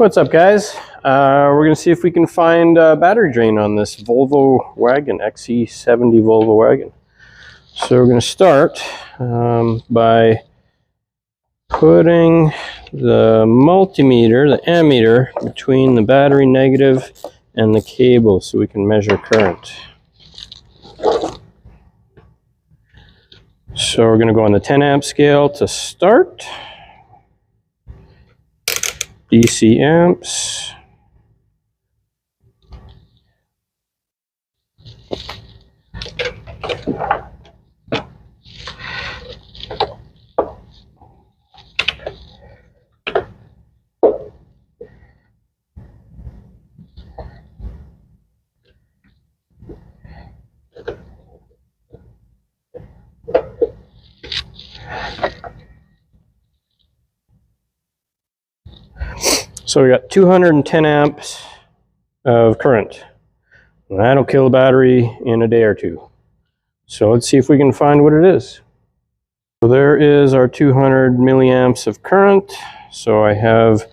What's up, guys? We're going to see if we can find a battery drain on this Volvo wagon, XC70 Volvo wagon. So we're going to start by putting the multimeter, the ammeter, between the battery negative and the cable so we can measure current. So we're going to go on the 10 amp scale to start. DC amps. So we got 210 amps of current. That'll kill the battery in a day or two. So let's see if we can find what it is. So there is our 200 milliamps of current. So I have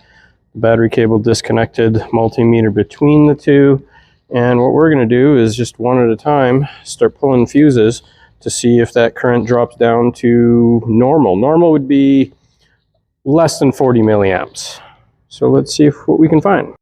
the battery cable disconnected, multimeter between the two. And what we're going to do is just one at a time start pulling fuses to see if that current drops down to normal. Normal would be less than 40 milliamps. So let's see what we can find.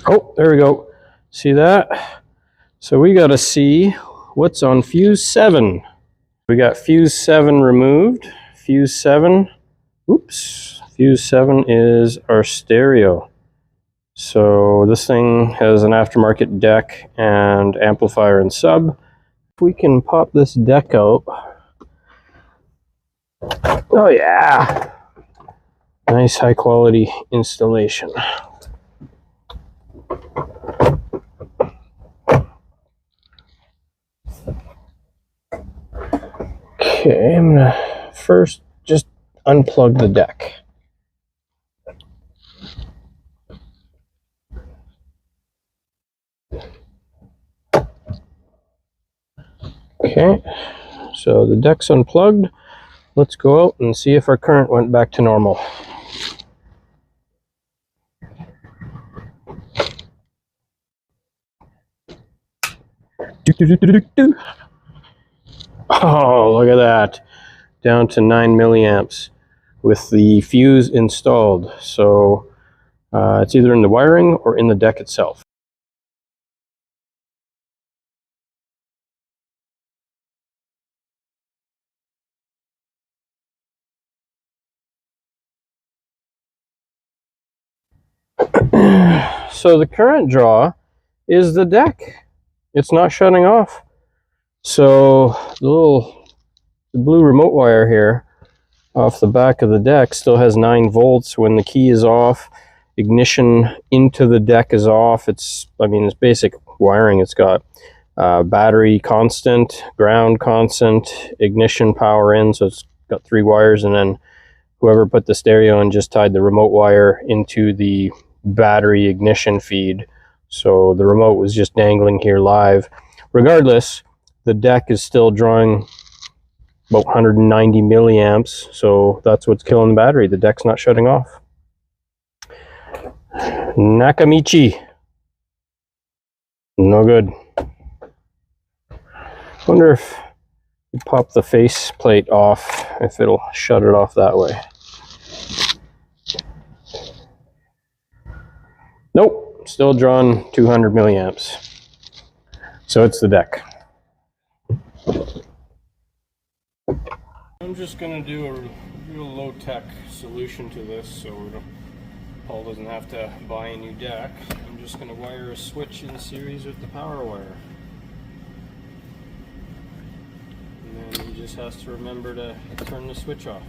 Oh, there we go. See that? So we got to see what's on fuse 7. We got fuse 7 removed. Fuse 7, oops, fuse 7 is our stereo. So this thing has an aftermarket deck and amplifier and sub. If we can pop this deck out. Oh yeah! Nice high quality installation. Okay, I'm gonna first just unplug the deck. Okay, so the deck's unplugged. Let's go out and see if our current went back to normal. Oh, look at that. Down to 9 milliamps with the fuse installed. So it's either in the wiring or in the deck itself. So the current draw is the deck. It's not shutting off. So the blue remote wire here off the back of the deck still has 9 volts. When the key is off, ignition into the deck is off. It's basic wiring. It's got battery constant, ground constant, ignition power in. So it's got 3 wires, and then whoever put the stereo in just tied the remote wire into the battery ignition feed. So the remote was just dangling here live. Regardless, the deck is still drawing about 190 milliamps, so that's what's killing the battery. The deck's not shutting off. Nakamichi. No good. Wonder if you pop the face plate off, if it'll shut it off that way. Nope, still drawing 200 milliamps. So it's the deck. I'm just going to do a real low-tech solution to this so Paul doesn't have to buy a new deck. I'm just going to wire a switch in series with the power wire. And then he just has to remember to turn the switch off.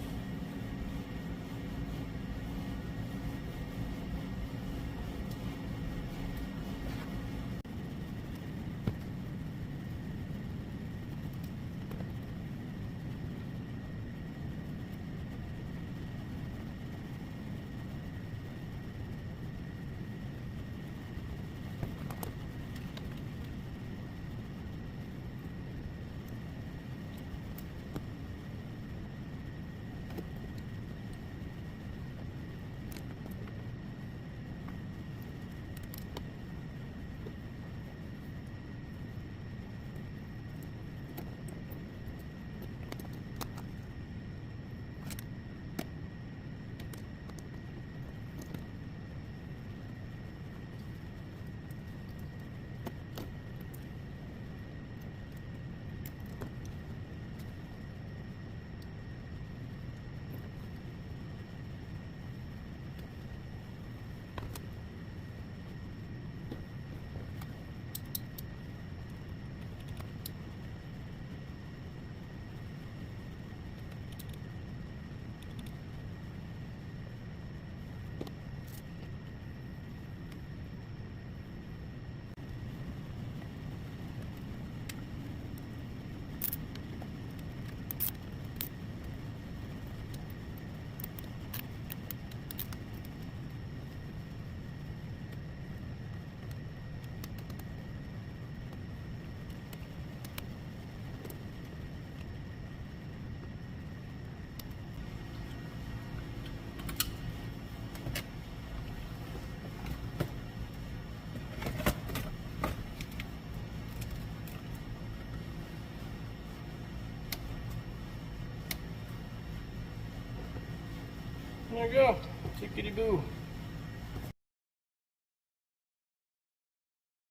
There you go. Tickety boo.